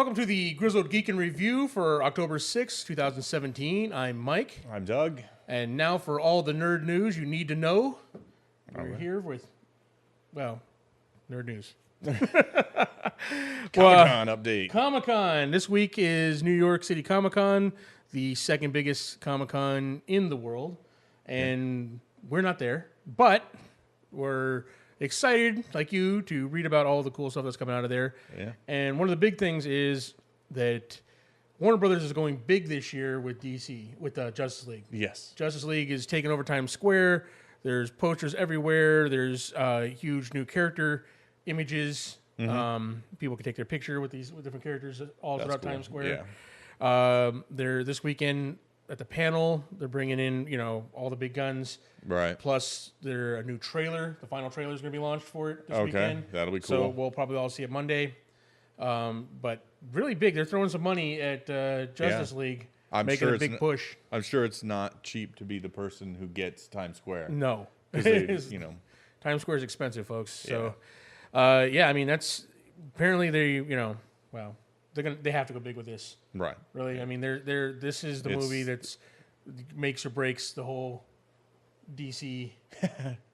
Welcome to the Grizzled Geek in Review for October 6, 2017. I'm Mike. I'm Doug. And now for all the nerd news you need to know. We're here with, well, nerd news. Comic-Con update. Comic-Con. This week is New York City Comic-Con, the second biggest Comic-Con in the world. And we're not there, but we're excited, like you, to read about all the cool stuff that's coming out of there. Yeah. And one of the big things is that Warner Brothers is going big this year with DC, with Justice League. Yes. Justice League is taking over Times Square. There's posters everywhere. There's huge new character images. Mm-hmm. People can take their picture with different characters all throughout Times Square. Yeah. They're this weekend at the panel. They're bringing in all the big guns. Right. Plus, a new trailer. The final trailer is going to be launched for it this weekend. That'll be cool. So we'll probably all see it Monday. But really big. They're throwing some money at Justice League, making a big push. I'm sure it's not cheap to be the person who gets Times Square. No. Times Square is expensive, folks. So, I mean, that's apparently they have to go big with this. Right. Really, I mean, this is the movie that's makes or breaks the whole DC.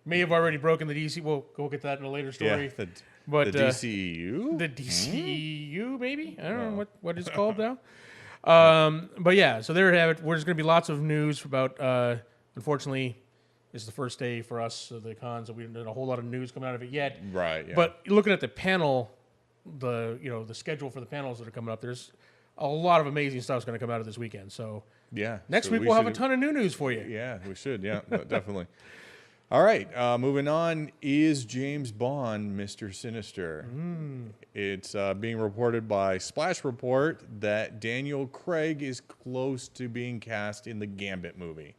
May have already broken the DC. We'll get that in a later story. Yeah, but the DCEU? The DCEU, maybe? I don't know what it's called now. But yeah, so there you have it. There's going to be lots of news about, unfortunately, it's the first day for us of the con, so we haven't done a whole lot of news coming out of it yet. Right, yeah. But looking at the panel, the schedule for the panels that are coming up, there's a lot of amazing stuff that's going to come out of this weekend. So next week we'll have a ton of new news for you. Yeah, we should. Yeah, definitely. All right, moving on is James Bond, Mr. Sinister. It's being reported by Splash Report that Daniel Craig is close to being cast in the Gambit movie.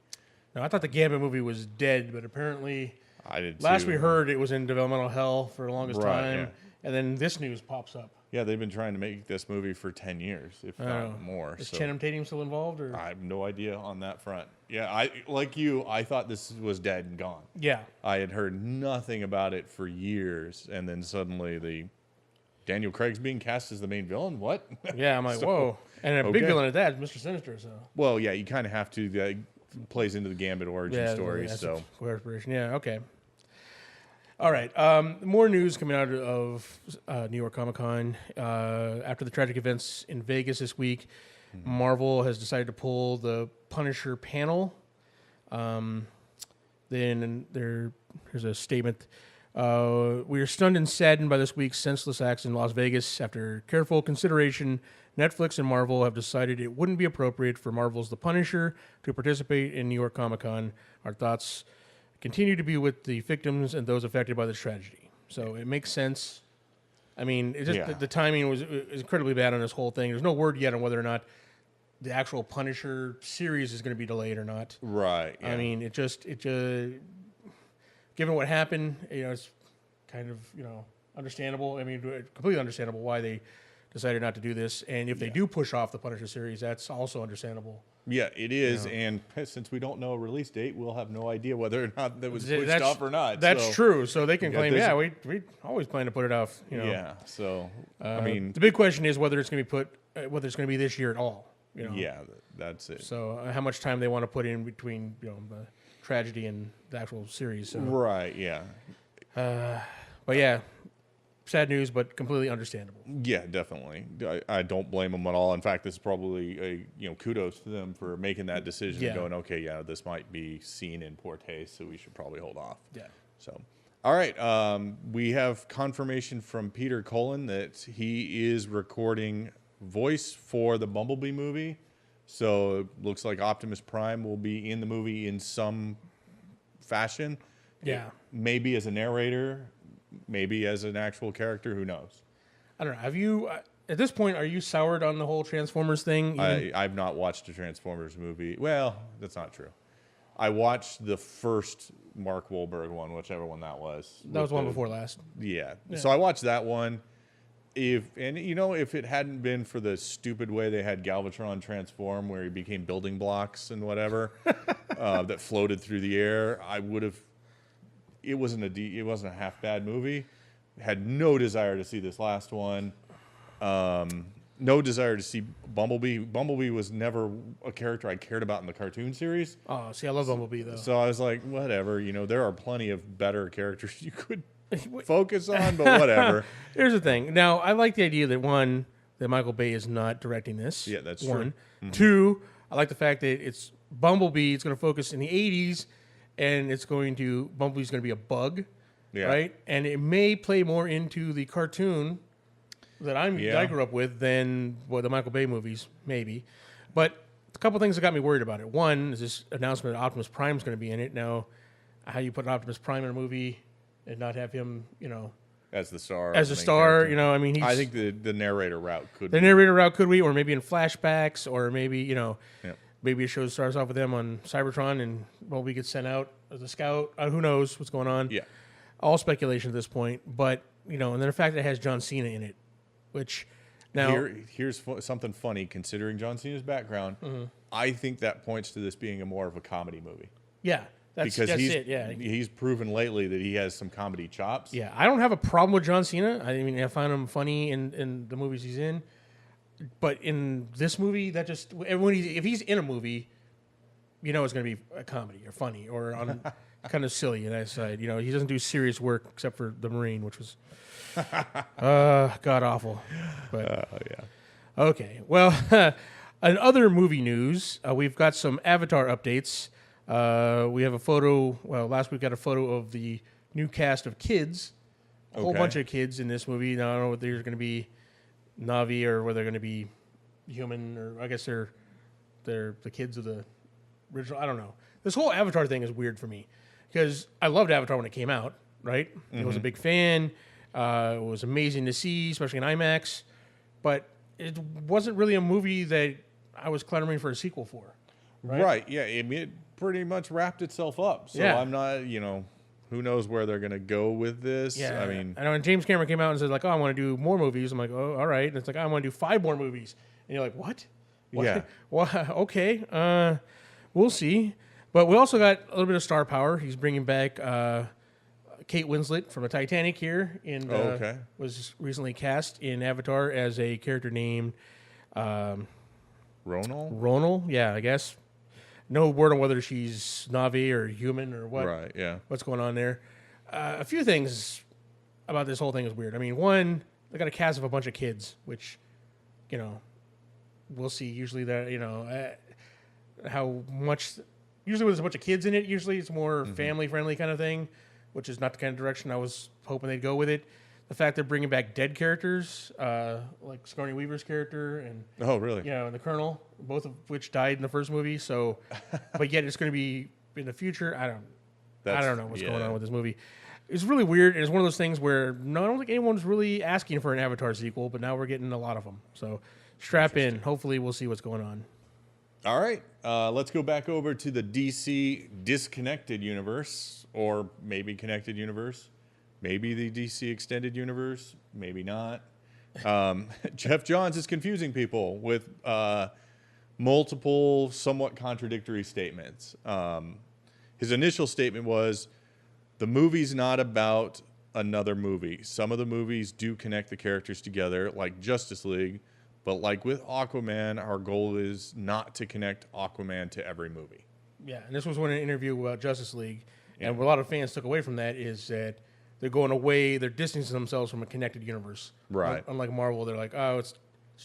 Now, I thought the Gambit movie was dead, but apparently I did last too. we heard it was in developmental hell for the longest time, yeah. And then this news pops up. Yeah, they've been trying to make this movie for 10 years, if not more. Is Channing Tatum still involved? Or? I have no idea on that front. Yeah, I thought this was dead and gone. Yeah. I had heard nothing about it for years, and then suddenly Daniel Craig's being cast as the main villain? What? Yeah, I'm like, whoa. And a big villain at that is Mr. Sinister. So. Well, yeah, you kind of have to. Plays into the Gambit origin story. So. Yeah, okay. All right. More news coming out of New York Comic Con. After the tragic events in Vegas this week, Marvel has decided to pull the Punisher panel. Then here's a statement. We are stunned and saddened by this week's senseless acts in Las Vegas. After careful consideration, Netflix and Marvel have decided it wouldn't be appropriate for Marvel's The Punisher to participate in New York Comic Con. Our thoughts continue to be with the victims and those affected by this tragedy. So it makes sense. I mean, the timing was incredibly bad on this whole thing. There's no word yet on whether or not the actual Punisher series is going to be delayed or not. Right. Yeah. I mean, it just given what happened, it's kind of understandable. I mean, completely understandable why they decided not to do this. And if they do push off the Punisher series, that's also understandable. Yeah, it is. And since we don't know a release date, we'll have no idea whether or not that was pushed off or not. That's true. So they can claim, we always plan to put it off. Yeah. So I mean, the big question is whether it's going to be be this year at all. Yeah, that's it. So how much time they want to put in between the tragedy and the actual series. So. Right. Yeah. But yeah. Sad news, but completely understandable. Yeah, definitely. I don't blame them at all. In fact, this is probably kudos to them for making that decision and going, okay, this might be seen in poor taste, so we should probably hold off. Yeah. So, all right. We have confirmation from Peter Cullen that he is recording voice for the Bumblebee movie. So it looks like Optimus Prime will be in the movie in some fashion. Yeah. Maybe as a narrator. Maybe as an actual character, who knows? I don't know. Have you, at this point, are you soured on the whole Transformers thing? I've not watched a Transformers movie. Well, that's not true. I watched the first Mark Wahlberg one, whichever one that was. That was one before last. Yeah. So I watched that one. If it hadn't been for the stupid way they had Galvatron transform, where he became building blocks and whatever that floated through the air, I would have. It wasn't a half bad movie. Had no desire to see this last one. no desire to see Bumblebee. Bumblebee was never a character I cared about in the cartoon series. Oh, see, I love Bumblebee though. So I was like, whatever. There are plenty of better characters you could focus on, but whatever. Here's the thing. Now, I like the idea that one, that Michael Bay is not directing this. Yeah, that's one. true. Two, I like the fact that it's Bumblebee. It's going to focus in the 80s, and Bumblebee's going to be a bug, Yeah. right? And it may play more into the cartoon that I grew up with than the Michael Bay movies, maybe. But a couple things that got me worried about it. One is this announcement that Optimus Prime's going to be in it. Now, how you put Optimus Prime in a movie and not have him, As the star. as a main star, character. I mean, I think the narrator route could the be. narrator route could be, or maybe in flashbacks, or maybe, Yeah. maybe it shows starts off with them on Cybertron and Bumblebee gets sent out as a scout. Who knows what's going on? Yeah. All speculation at this point. But, and then the fact that it has John Cena in it, which now. Here's something funny considering John Cena's background. Mm-hmm. I think that points to this being more of a comedy movie. Yeah. That's it. Yeah. He's proven lately that he has some comedy chops. Yeah. I don't have a problem with John Cena. I mean, I find him funny in the movies he's in. But in this movie, if he's in a movie, it's going to be a comedy or funny or on kind of silly on that side. He doesn't do serious work except for The Marine, which was god awful. But Yeah. okay, well, in other movie news, we've got some Avatar updates. We have a photo. Well, last week got a photo of the new cast of kids, a whole Okay. bunch of kids in this movie. Now I don't know if there's going to be Na'vi or whether they're going to be human, or I guess they're the kids of the original. I don't know. This whole Avatar thing is weird for me because I loved Avatar when it came out. Right, I was a big fan. It was amazing to see, especially in IMAX. But it wasn't really a movie that I was clamoring for a sequel for. Right. Yeah. It pretty much wrapped itself up. So Yeah. I'm not, who knows where they're going to go with this. Yeah, I mean, I know when James Cameron came out and said like, "Oh, I want to do more movies," I'm like, "Oh, all right." And it's like, "I want to do 5 more movies," and you're like, "What?" Yeah. Well, okay. We'll see. But we also got a little bit of star power. He's bringing back Kate Winslet from the Titanic here, and okay. was recently cast in Avatar as a character named Ronal? Ronal. Yeah, I guess. No word on whether she's Na'vi or human or what. Right. Yeah. What's going on there? A few things about this whole thing is weird. I mean, one, they got a cast of a bunch of kids, which, we'll see. Usually that, how much. Usually when there's a bunch of kids in it, usually it's more family friendly kind of thing, which is not the kind of direction I was hoping they'd go with it. The fact they're bringing back dead characters, like Sigourney Weaver's character and Oh, really? and the Colonel, both of which died in the first movie. So, but yet it's going to be in the future. I don't know what's going on with this movie. It's really weird, and it's one of those things where I don't think anyone's really asking for an Avatar sequel, but now we're getting a lot of them. So, strap in. Hopefully, we'll see what's going on. All right. Let's go back over to the DC disconnected universe, or maybe connected universe. Maybe the DC extended universe. Maybe not. Jeff Johns is confusing people with multiple, somewhat contradictory statements. His initial statement was, the movie's not about another movie. Some of the movies do connect the characters together, like Justice League, but like with Aquaman, our goal is not to connect Aquaman to every movie. Yeah, and this was one interview about Justice League, and what a lot of fans took away from that is that they're going away, they're distancing themselves from a connected universe. Right. Unlike Marvel, they're like, oh, it's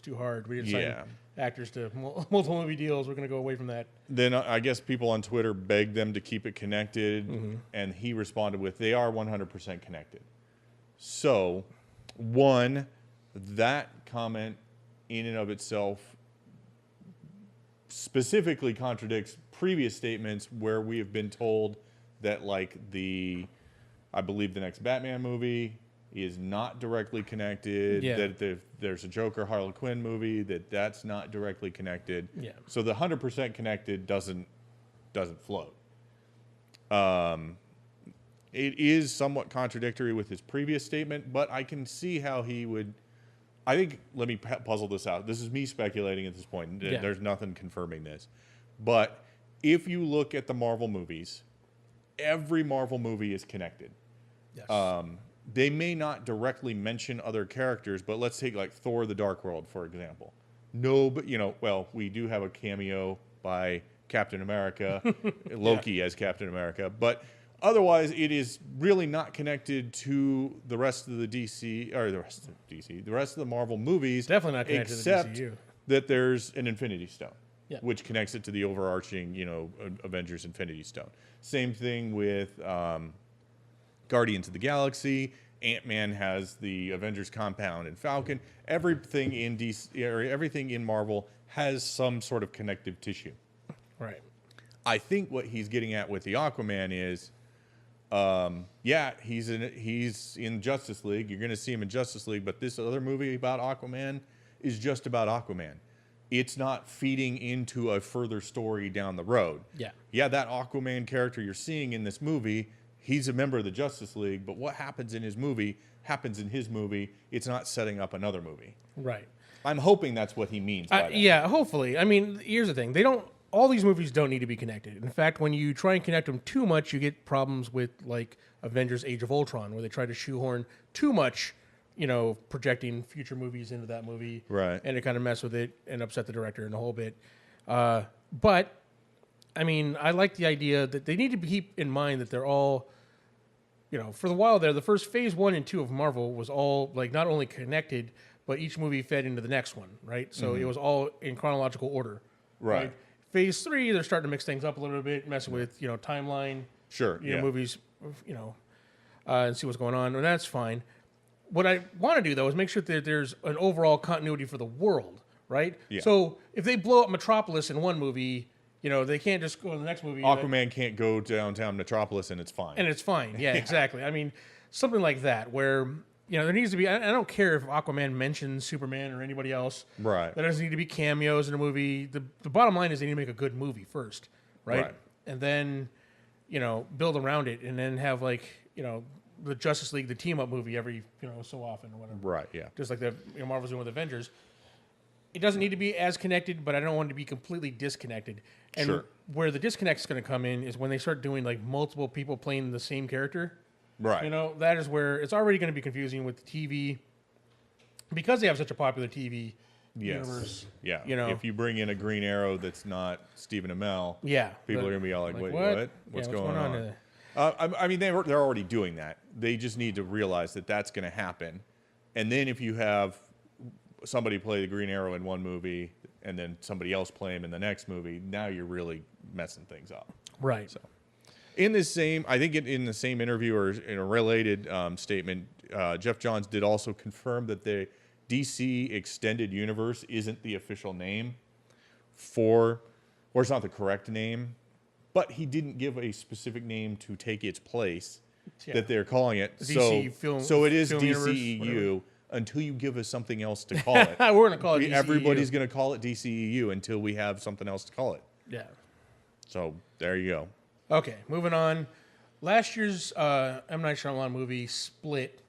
too hard. We didn't sign actors to multiple movie deals. We're going to go away from that. Then I guess people on Twitter begged them to keep it connected, and he responded with, they are 100% connected. So, one, that comment in and of itself specifically contradicts previous statements where we have been told that, like, I believe the next Batman movie is not directly connected, that there's a Joker Harley Quinn movie, that's not directly connected. Yeah. So the 100% connected doesn't float. It is somewhat contradictory with his previous statement, but I can see how he would. I think, let me puzzle this out. This is me speculating at this point. Yeah. There's nothing confirming this. But if you look at the Marvel movies, every Marvel movie is connected. Yes. they may not directly mention other characters, but let's take like Thor: The Dark World, for example. No, but well, we do have a cameo by Captain America, Loki as Captain America, but otherwise it is really not connected to the rest of the DC, or the rest of DC, the rest of the Marvel movies. Definitely not connected except to the DCU. that there's an Infinity Stone, Yeah. which connects it to the overarching, Avengers Infinity Stone. Same thing with Guardians of the Galaxy. Ant-Man has the Avengers compound, and Falcon. Everything in DC, or everything in Marvel has some sort of connective tissue. Right. I think what he's getting at with the Aquaman is, he's in Justice League. You're going to see him in Justice League, but this other movie about Aquaman is just about Aquaman. It's not feeding into a further story down the road. Yeah. Yeah, that Aquaman character you're seeing in this movie, he's a member of the Justice League, but what happens in his movie happens in his movie. It's not setting up another movie. Right. I'm hoping that's what he means by that. Yeah, hopefully. I mean, here's the thing. All these movies don't need to be connected. In fact, when you try and connect them too much, you get problems with like Avengers Age of Ultron, where they try to shoehorn too much, projecting future movies into that movie. Right. And it kind of mess with it and upset the director and the whole bit. But, I mean, I like the idea that they need to keep in mind that they're all, for the while there, the first phase 1 and 2 of Marvel was all like not only connected, but each movie fed into the next one, right? So it was all in chronological order. Right. Phase 3, they're starting to mix things up a little bit, messing with, timeline. Sure. Movies, and see what's going on, and that's fine. What I want to do, though, is make sure that there's an overall continuity for the world, right? Yeah. So if they blow up Metropolis in one movie, they can't just go to the next movie. Aquaman can't go downtown Metropolis and it's fine. And it's fine. Yeah, exactly. I mean, something like that where, there needs to be, I don't care if Aquaman mentions Superman or anybody else. Right. There doesn't need to be cameos in a movie. The bottom line is they need to make a good movie first, right? And then, build around it and then have like, the Justice League, the team up movie every, so often or whatever. Right, yeah. Just like the Marvel's doing with Avengers. It doesn't need to be as connected, but I don't want it to be completely disconnected. And Sure. where the disconnect is going to come in is when they start doing like multiple people playing the same character. Right. That is where it's already going to be confusing with the TV because they have such a popular TV universe. Yeah. If you bring in a Green Arrow that's not Stephen Amell, people are going to be all like, wait, what? What's going on? I mean, they're already doing that. They just need to realize that that's going to happen. And then if you have somebody play the Green Arrow in one movie and then somebody else play him in the next movie, now you're really messing things up. Right. So, in the same interview or in a related statement, Jeff Johns did also confirm that the DC Extended Universe isn't the official name or it's not the correct name, but he didn't give a specific name to take its place that they're calling it. So it is DCEU until you give us something else to call it. We're going to call it DCEU. Everybody's going to call it DCEU until we have something else to call it. Yeah. So there you go. Okay, moving on. Last year's M. Night Shyamalan movie, Split,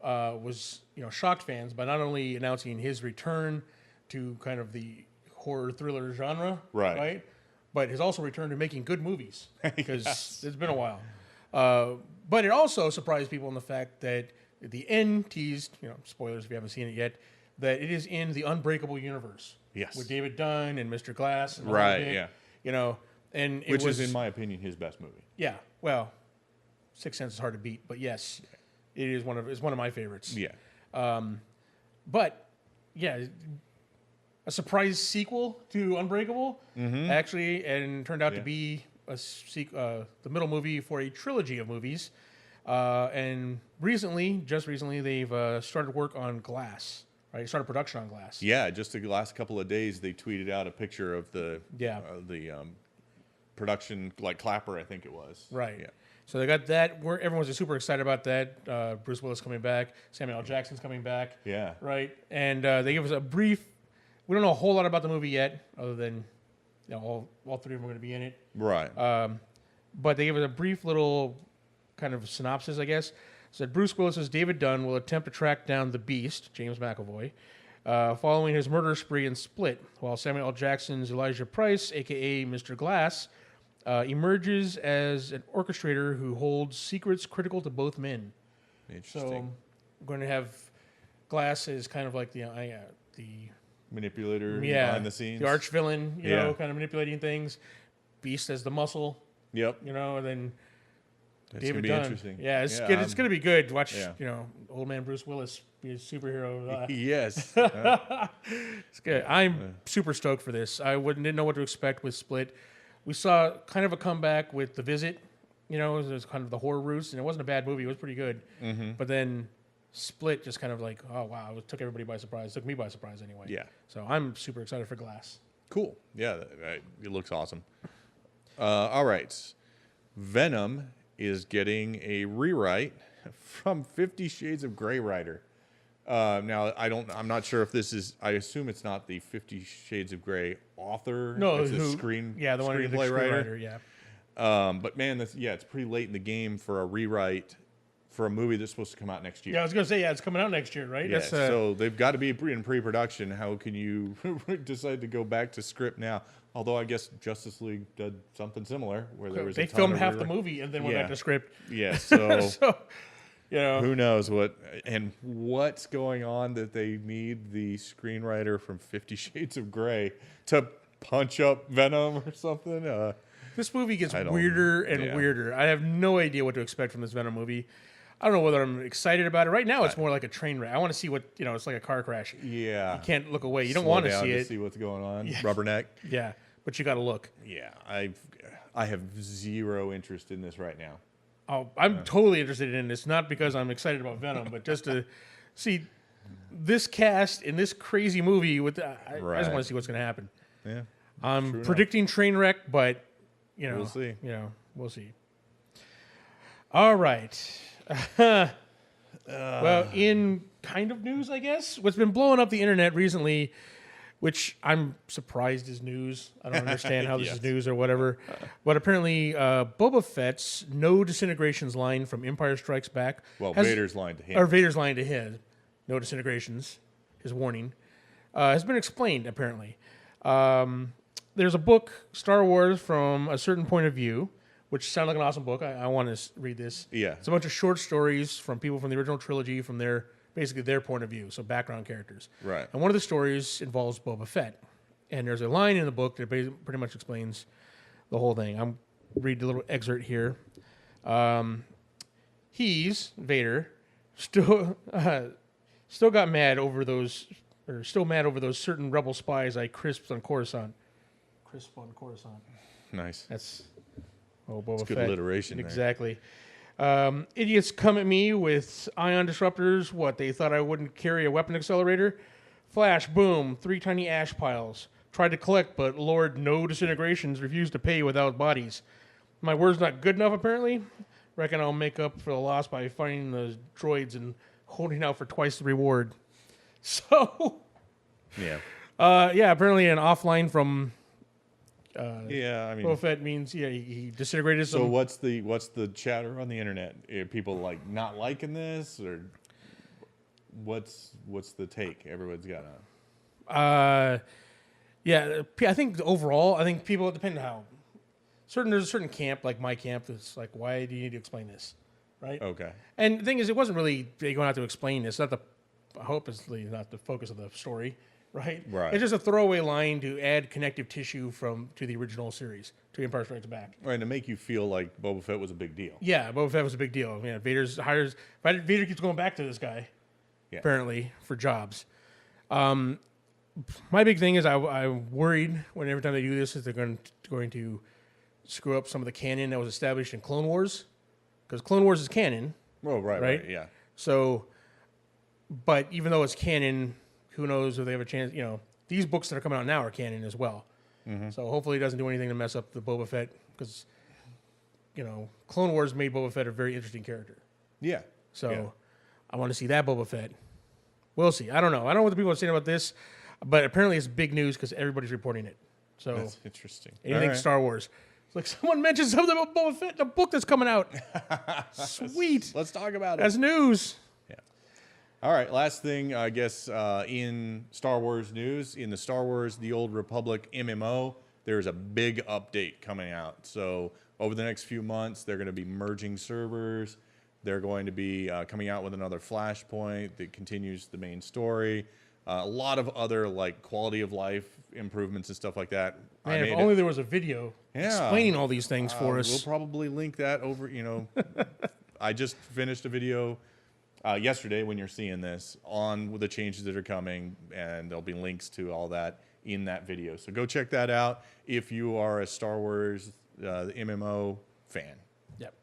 was shocked fans by not only announcing his return to kind of the horror thriller genre, right? But his also returned to making good movies because it's been a while. But it also surprised people in the fact that at the end teased, spoilers if you haven't seen it yet, that it is in the Unbreakable universe. Yes. With David Dunn and Mr. Glass. And and which is, in my opinion, his best movie. Yeah. Well, Sixth Sense is hard to beat, but yes, it is one of my favorites. Yeah. But yeah, a surprise sequel to Unbreakable, actually, and turned out to be the middle movie for a trilogy of movies. And just recently, they've started work on Glass. Right, started production on Glass. Yeah, just the last couple of days, they tweeted out a picture of the production, like clapper, I think it was. Right. Yeah. So they got that. Everyone was super excited about that. Bruce Willis coming back. Samuel L. Jackson's coming back. Yeah. Right. And they gave us a brief. We don't know a whole lot about the movie yet, other than all three of them are going to be in it. Right. But they gave us a brief little kind of synopsis, I guess. Said Bruce Willis's David Dunn will attempt to track down the Beast, James McAvoy, following his murder spree in Split, while Samuel L. Jackson's Elijah Price, a.k.a. Mr. Glass, emerges as an orchestrator who holds secrets critical to both men. Interesting. So I'm going to have Glass as kind of like the manipulator behind the scenes. the arch villain, you know, kind of manipulating things. Beast as the muscle. Yep. You know, and then That's David gonna be Dunn. interesting. Yeah, it's good. It's going to be good to watch. Yeah. You know, old man Bruce Willis be a superhero. Yes. It's good. I'm super stoked for this. Didn't know what to expect with Split. We saw kind of a comeback with The Visit. You know, it was kind of the horror roots, and it wasn't a bad movie. It was pretty good. Mm-hmm. But then Split just kind of like, oh wow, it took everybody by surprise. It took me by surprise anyway. Yeah. So I'm super excited for Glass. Cool. Yeah, it looks awesome. All right. Venom is getting a rewrite from 50 Shades of Grey writer. Now, I'm not sure if this is, I assume it's not the 50 Shades of Grey author. No, it's the the one who did the screenplay writer. screenwriter, yeah. But man, it's pretty late in the game for a rewrite for a movie that's supposed to come out next year. Yeah, I was going to say, it's coming out next year, right? Yeah, That's, so they've got to be in pre-production. How can you decide to go back to script now? Although I guess Justice League did something similar where there was they a ton filmed of half the movie and then went back to script. Yeah, so, So, you know, who knows what's going on that they need the screenwriter from 50 Shades of Grey to punch up Venom or something. this movie gets weirder and weirder. I have no idea what to expect from this Venom movie. I don't know whether I'm excited about it. Right now, it's more like a train wreck. I want to see what, you know, it's like a car crash. Yeah. You can't look away. You don't Slow want to down see it. see what's going on. Yeah. Rubberneck. Yeah, but you got to look. Yeah, I have zero interest in this right now. Oh, I'm totally interested in this, not because I'm excited about Venom, but just to see this cast in this crazy movie. I just want to see what's going to happen. Yeah. I'm predicting train wreck, but, you know. We'll see. You know, we'll see. All right. Well, in kind of news, I guess, what's been blowing up the internet recently, which I'm surprised is news. I don't understand how this is news or whatever. But apparently, Boba Fett's no disintegrations line from Empire Strikes Back. Well, Vader's line to him. Or Vader's line to him. No disintegrations, his warning, has been explained, apparently. There's a book, Star Wars from a Certain Point of View, which sounds like an awesome book. I want to read this. Yeah. It's a bunch of short stories from people from the original trilogy, from basically their point of view, so background characters. Right. And one of the stories involves Boba Fett. And there's a line in the book that pretty much explains the whole thing. I'm reading a little excerpt here. Vader, still got mad over those, or still mad over those certain rebel spies I crisped on Coruscant. Nice. That's Boba That's good Fett. alliteration there. Exactly. Idiots come at me with ion disruptors. What, they thought I wouldn't carry a weapon accelerator? Flash, boom, 3 tiny ash piles. Tried to collect, but Lord No Disintegrations refused to pay without bodies. My word's not good enough, apparently. Reckon I'll make up for the loss by finding the droids and holding out for twice the reward. So, Yeah. apparently an offline from Yeah, I mean, Boba Fett means he disintegrated some. so what's the chatter on the internet? Are people like not liking this, or what's the take everyone's got on? I think overall, people, depend on how there's a certain camp, like my camp, that's like, why do you need to explain this, right? Okay. And the thing is, it wasn't really they going out to explain this. Hopelessly not the focus of the story, right? Right. It's just a throwaway line to add connective tissue to the original series, to Empire Strikes Back. Right, to make you feel like Boba Fett was a big deal. Yeah, Boba Fett was a big deal. Yeah, Vader keeps going back to this guy, apparently, for jobs. My big thing is I'm worried every time they do this is they're going to screw up some of the canon that was established in Clone Wars, because Clone Wars is canon. Oh, right, yeah. So, but even though it's canon, who knows if they have a chance? You know, these books that are coming out now are canon as well. Mm-hmm. So hopefully it doesn't do anything to mess up the Boba Fett, because Clone Wars made Boba Fett a very interesting character. Yeah. So I want to see that Boba Fett. We'll see. I don't know. I don't know what the people are saying about this, but apparently it's big news because everybody's reporting it. So That's interesting. Anything All right. Star Wars. It's like someone mentioned something about Boba Fett in a book that's coming out. Sweet. Let's talk about it. That's news. Yeah. All right. Last thing, I guess, in Star Wars news, in the Star Wars The Old Republic MMO, there's a big update coming out. So over the next few months, they're going to be merging servers. They're going to be coming out with another Flashpoint that continues the main story. A lot of other like quality of life improvements and stuff like that. Man, if only there was a video explaining all these things for us. We'll probably link that over. I just finished a video yesterday when you're seeing this on the changes that are coming, and there'll be links to all that in that video. So go check that out if you are a Star Wars MMO fan. Yep.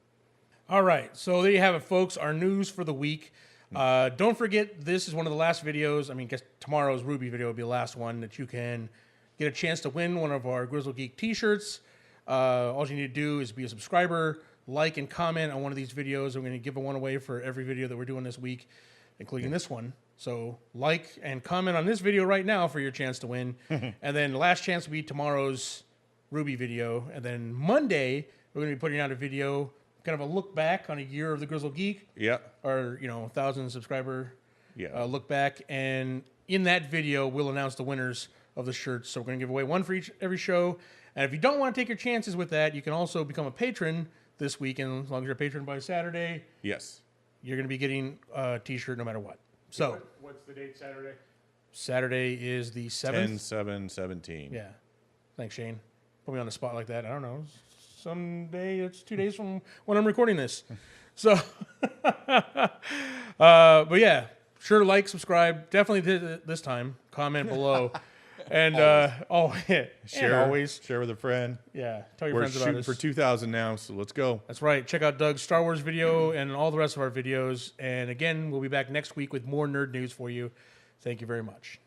All right, so there you have it, folks. Our news for the week. Don't forget, this is one of the last videos. I mean, guess tomorrow's Ruby video will be the last one that you can get a chance to win one of our Grizzled Geek t-shirts. All you need to do is be a subscriber, like, and comment on one of these videos. We're going to give one away for every video that we're doing this week, including this one. So like and comment on this video right now for your chance to win. And then the last chance will be tomorrow's Ruby video. And then Monday, we're going to be putting out a video, kind of a look back on a year of the Grizzled Geek. Yeah. Or, 1,000 subscriber look back. And in that video, we'll announce the winners of the shirts. So we're going to give away one for every show. And if you don't want to take your chances with that, you can also become a patron this week. And as long as you're a patron by Saturday, yes, you're going to be getting a t-shirt no matter what. So what's the date Saturday? Saturday is the 7th. 10/7/17. Yeah. Thanks, Shane. Put me on the spot like that. I don't know. Someday, it's 2 days from when I'm recording this. So, but yeah, sure to like, subscribe. Definitely this time. Comment below. And always share with a friend. Yeah, tell your We're friends about shooting us. for 2,000 now, so let's go. That's right. Check out Doug's Star Wars video and all the rest of our videos. And again, we'll be back next week with more nerd news for you. Thank you very much.